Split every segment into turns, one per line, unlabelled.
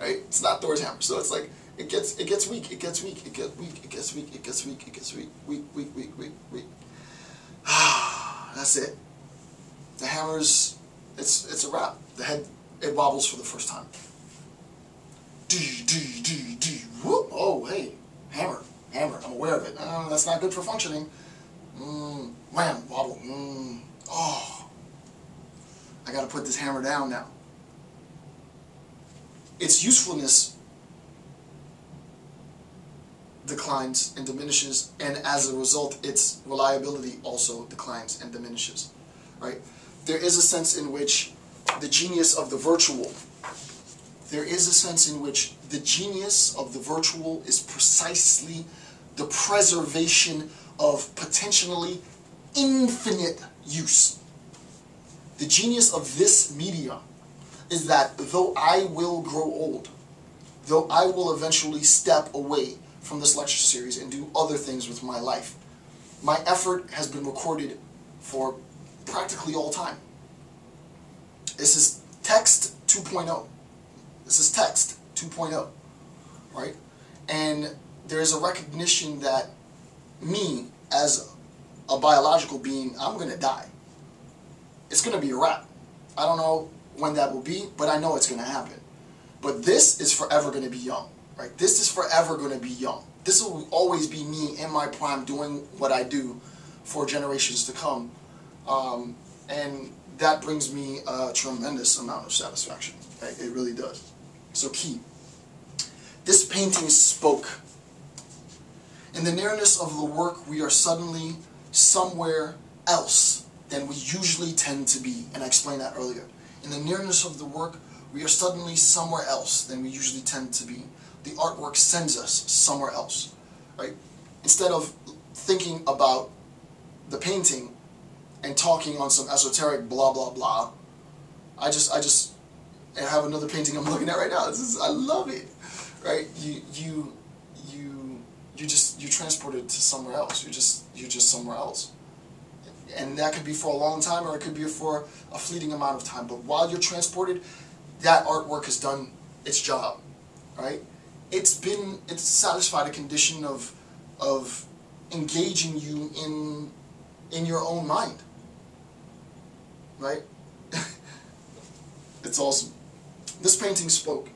right? It's not Thor's hammer. So it's like, it gets weak, it gets weak, it gets weak, it gets weak, it gets weak, it gets weak, weak. That's it. The hammer's, it's a wrap. The head, it wobbles for the first time. Whoop. Oh, hey, hammer, I'm aware of it. That's not good for functioning. Wham, wobble. Oh, I gotta put this hammer down now. Its usefulness declines and diminishes, and as a result, its reliability also declines and diminishes, right? There is a sense in which the genius of the virtual, is precisely the preservation of potentially infinite use. The genius of this media is that though I will grow old, though I will eventually step away from this lecture series and do other things with my life, my effort has been recorded for practically all time. This is text 2.0. This is text 2.0, right? And there's a recognition that me, as a biological being, I'm going to die. It's going to be a wrap. I don't know when that will be, but I know it's going to happen. But this is forever going to be young, right? This is forever going to be young. This will always be me in my prime doing what I do for generations to come. And that brings me a tremendous amount of satisfaction. Right? It really does. So key. This painting spoke. In the nearness of the work, we are suddenly somewhere else than we usually tend to be. And I explained that earlier. In the nearness of the work, we are suddenly somewhere else than we usually tend to be. The artwork sends us somewhere else, right? Instead of thinking about the painting and talking on some esoteric blah blah blah, I have another painting I'm looking at right now. I love it, right? You transported to somewhere else. You're just somewhere else. And that could be for a long time, or it could be for a fleeting amount of time. But while you're transported, that artwork has done its job, right? It's satisfied a condition of engaging you in your own mind, right? It's awesome. This painting spoke.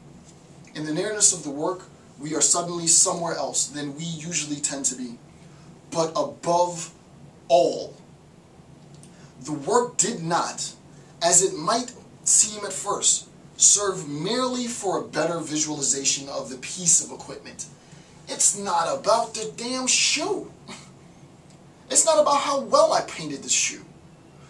In the nearness of the work, we are suddenly somewhere else than we usually tend to be. But above all, the work did not, as it might seem at first, serve merely for a better visualization of the piece of equipment. It's not about the damn shoe. It's not about how well I painted this shoe.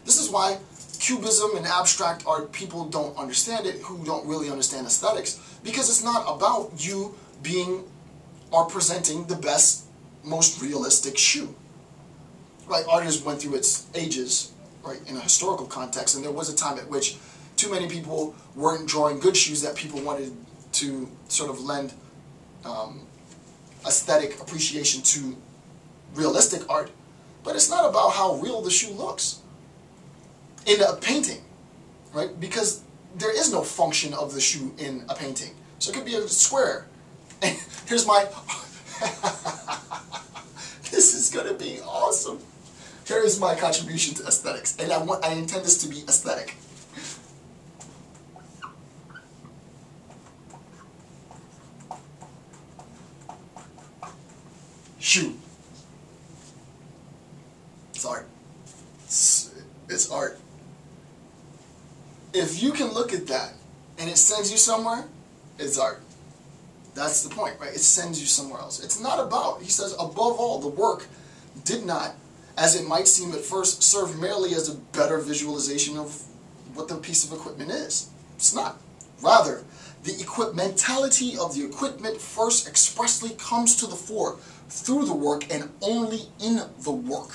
This is why Cubism and abstract art, people don't understand it who don't really understand aesthetics, because it's not about you being or presenting the best, most realistic shoe. Right? Art has went through its ages, right, in a historical context, and there was a time at which too many people weren't drawing good shoes that people wanted to sort of lend aesthetic appreciation to realistic art. But it's not about how real the shoe looks in a painting, right? Because there is no function of the shoe in a painting. So it could be a square. And here's my... This is going to be awesome. Here is my contribution to aesthetics. And I intend this to be aesthetic. Shoe. It's art. It's art. If you can look at that and it sends you somewhere, it's art. That's the point, right? It sends you somewhere else. It's not about, he says, above all, the work did not, as it might seem at first, serve merely as a better visualization of what the piece of equipment is. It's not. Rather, the equipmentality of the equipment first expressly comes to the fore through the work and only in the work.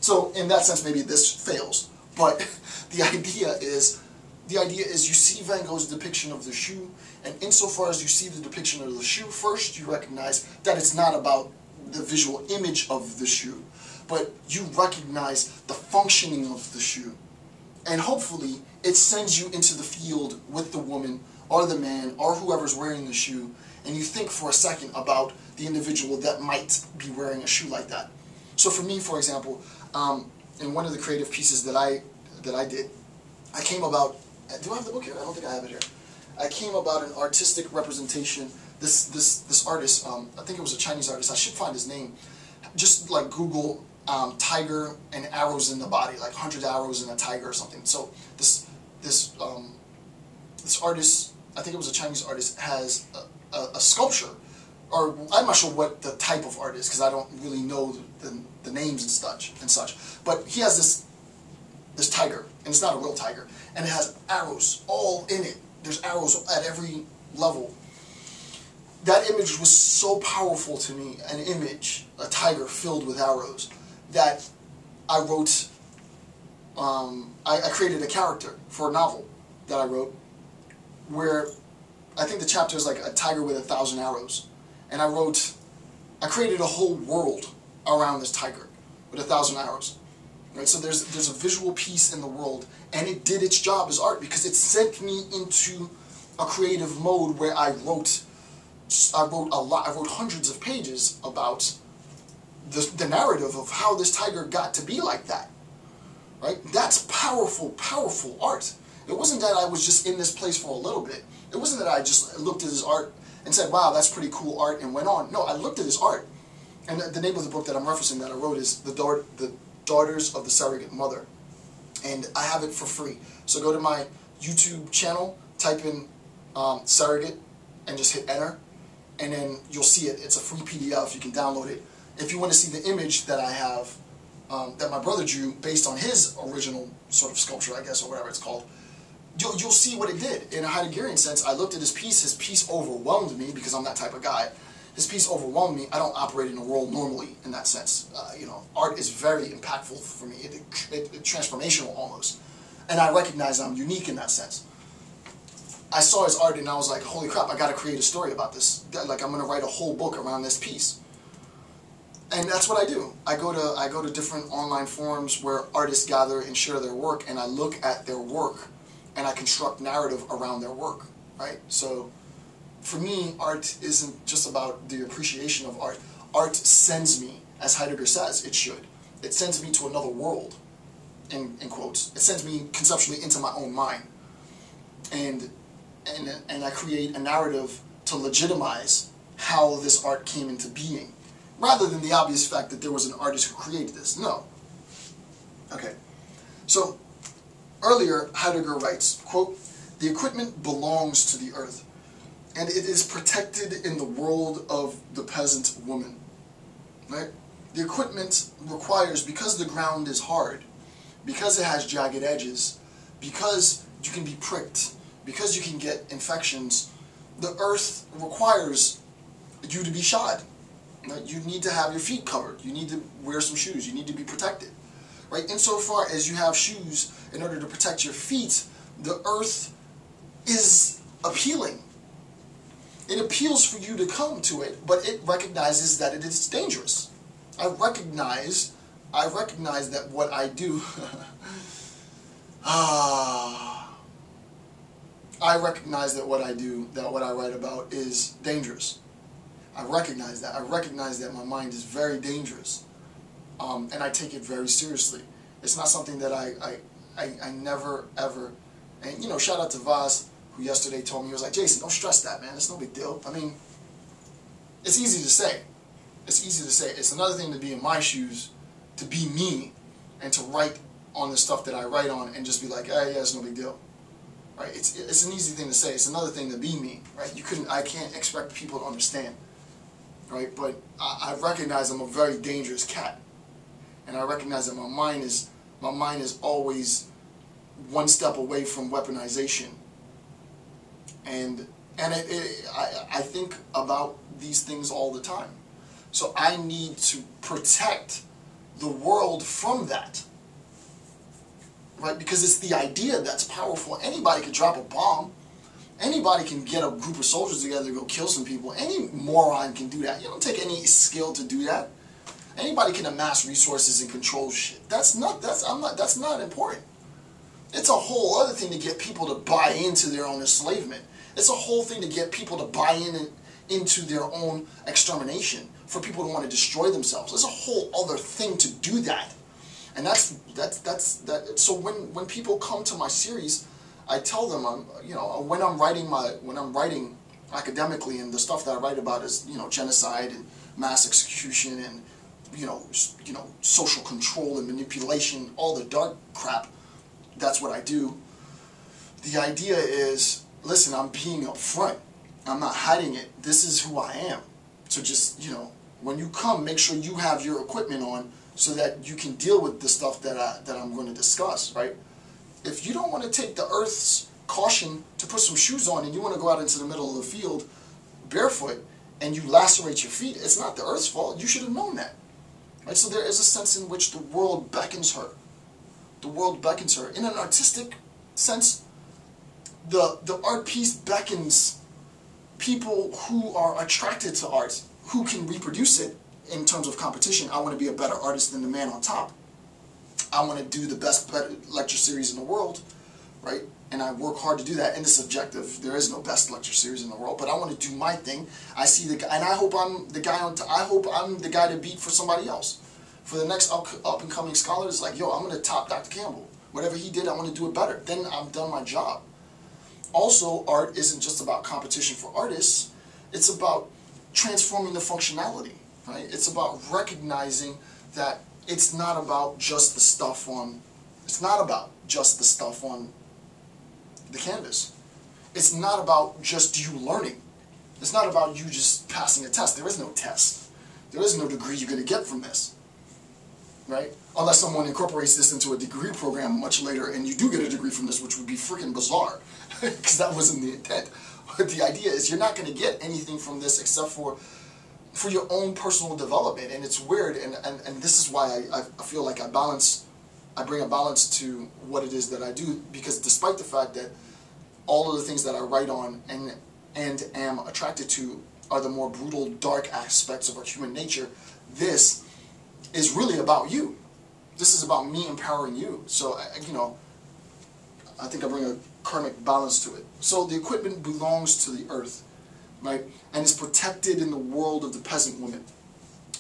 So in that sense, maybe this fails. But the idea is you see Van Gogh's depiction of the shoe, and insofar as you see the depiction of the shoe, first you recognize that it's not about the visual image of the shoe, but you recognize the functioning of the shoe. And hopefully it sends you into the field with the woman or the man, or whoever's wearing the shoe, and you think for a second about the individual that might be wearing a shoe like that. So for me, for example, in one of the creative pieces that I did, I came about, do I have the book here? I don't think I have it here. I came about an artistic representation. This artist, I think it was a Chinese artist, I should find his name. Just like Google tiger and arrows in the body, like 100 arrows in a tiger or something. So this artist, I think it was a Chinese artist, has a sculpture, or I'm not sure what the type of art is because I don't really know the names and such. But he has this tiger, and it's not a real tiger, and it has arrows all in it. There's arrows at every level. That image was so powerful to me, an image, a tiger filled with arrows, that I wrote, I created a character for a novel that I wrote, where I think the chapter is like a tiger with 1,000 arrows. And I created a whole world around this tiger with 1,000 arrows. Right? So there's a visual piece in the world, and it did its job as art because it sent me into a creative mode where I wrote a lot. I wrote hundreds of pages about the narrative of how this tiger got to be like that. Right? That's powerful, powerful art. It wasn't that I was just in this place for a little bit. It wasn't that I just looked at his art and said, wow, that's pretty cool art, and went on. No, I looked at his art. And the name of the book that I'm referencing that I wrote is The Daughters of the Surrogate Mother. And I have it for free. So go to my YouTube channel, type in surrogate, and just hit enter. And then you'll see it. It's a free PDF. You can download it. If you want to see the image that I have, that my brother drew based on his original sort of sculpture, I guess, or whatever it's called, you'll see what it did. In a Heideggerian sense, I looked at his piece overwhelmed me because I'm that type of guy. His piece overwhelmed me. I don't operate in a world normally in that sense. Art is very impactful for me. It's transformational almost. And I recognize I'm unique in that sense. I saw his art and I was like, holy crap, I gotta create a story about this. Like, I'm gonna write a whole book around this piece. And that's what I do. I go to different online forums where artists gather and share their work, and I look at their work and I construct narrative around their work, right? So for me, art isn't just about the appreciation of art. Art sends me, as Heidegger says it should. It sends me to another world, in quotes. It sends me conceptually into my own mind. And I create a narrative to legitimize how this art came into being, rather than the obvious fact that there was an artist who created this. No. Okay. So, earlier, Heidegger writes, quote, "The equipment belongs to the earth, and it is protected in the world of the peasant woman." Right? The equipment requires, because the ground is hard, because it has jagged edges, because you can be pricked, because you can get infections, the earth requires you to be shod. Right? You need to have your feet covered. You need to wear some shoes. You need to be protected. Right? Insofar as you have shoes in order to protect your feet, the earth is appealing. It appeals for you to come to it, but it recognizes that it is dangerous. I recognize that what I do I recognize that what I do, that what I write about is dangerous. I recognize that. I recognize that my mind is very dangerous. And I take it very seriously. It's not something that I never, ever, and shout out to Vaz, who yesterday told me, he was like, Jason, don't stress that, man. It's no big deal. I mean, it's easy to say. It's easy to say. It's another thing to be in my shoes, to be me, and to write on the stuff that I write on and just be like, yeah, it's no big deal. Right? It's an easy thing to say. It's another thing to be me. Right? I can't expect people to understand. Right? But I recognize I'm a very dangerous cat. And I recognize that my mind is always one step away from weaponization. And I think about these things all the time. So I need to protect the world from that. Right? Because it's the idea that's powerful. Anybody can drop a bomb. Anybody can get a group of soldiers together to go kill some people. Any moron can do that. You don't take any skill to do that. Anybody can amass resources and control shit. That's not important. It's a whole other thing to get people to buy into their own enslavement It's a whole thing to get people to buy into their own extermination, for people to want to destroy themselves. There's a whole other thing to do that. And that's that. So when people come to my series, I tell them, when I'm writing academically, and the stuff that I write about is, genocide and mass execution and, social control and manipulation, all the dark crap. That's what I do. The idea is, listen, I'm being upfront. I'm not hiding it. This is who I am. So just, when you come, make sure you have your equipment on so that you can deal with the stuff that I'm going to discuss, right? If you don't want to take the Earth's caution to put some shoes on, and you want to go out into the middle of the field barefoot and you lacerate your feet, it's not the Earth's fault. You should have known that, right? So there is a sense in which the world beckons her. The world beckons her. In an artistic sense, the art piece beckons people who are attracted to art, who can reproduce it in terms of competition. I want to be a better artist than the man on top. I want to do the best lecture series in the world, right? And I work hard to do that. And it's subjective. There is no best lecture series in the world, but I want to do my thing. I see the guy, and I hope I'm the guy I hope I'm the guy to beat for somebody else. For the next up and coming scholars, like, yo, I'm going to top Dr. Campbell. Whatever he did, I want to do it better. Then I've done my job. Also, art isn't just about competition for artists. It's about transforming the functionality, right? It's about recognizing that it's not about just the stuff on, the canvas. It's not about just you learning. It's not about you just passing a test. There is no test. There is no degree you're going to get from this, right? Unless someone incorporates this into a degree program much later and you do get a degree from this, which would be freaking bizarre, because that wasn't the intent. But the idea is you're not going to get anything from this except for your own personal development. And it's weird, and this is why I feel like I bring a balance to what it is that I do, because despite the fact that all of the things that I write on and am attracted to are the more brutal, dark aspects of our human nature, this is really about you. This is about me empowering you. So, I think I bring a karmic balance to it. So the equipment belongs to the earth, right? And is protected in the world of the peasant woman.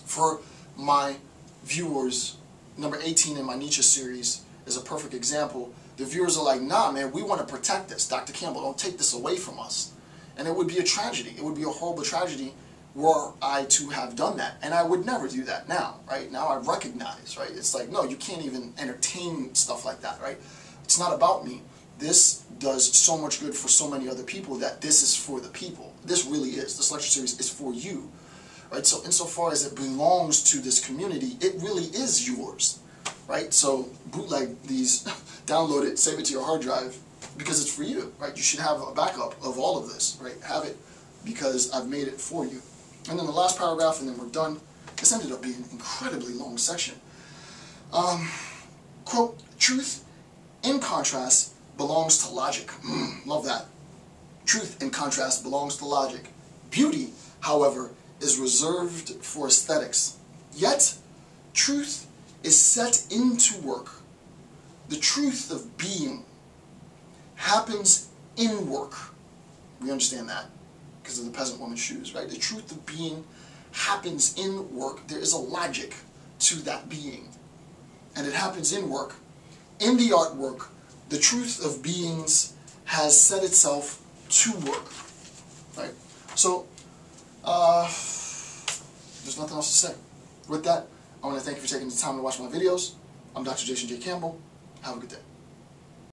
For my viewers, number 18 in my Nietzsche series is a perfect example. The viewers are like, nah, man, we want to protect this. Dr. Campbell, don't take this away from us. And it would be a tragedy. It would be a horrible tragedy were I to have done that. And I would never do that now, right? Now I recognize, right? It's like, no, you can't even entertain stuff like that, right? It's not about me. This does so much good for so many other people that this is for the people. This really is. This lecture series is for you, right? So insofar as it belongs to this community, it really is yours, right? So bootleg these, download it, save it to your hard drive, because it's for you, right? You should have a backup of all of this, right? Have it because I've made it for you. And then the last paragraph, and then we're done. This ended up being an incredibly long section. Quote, truth, in contrast, belongs to logic. Love that. Truth, in contrast, belongs to logic. Beauty, however, is reserved for aesthetics. Yet, truth is set into work. The truth of being happens in work. We understand that because of the peasant woman's shoes, right? The truth of being happens in work. There is a logic to that being. And it happens in work. In the artwork, the truth of beings has set itself to work, right? So, there's nothing else to say. With that, I want to thank you for taking the time to watch my videos. I'm Dr. Jason J. Campbell. Have a good day.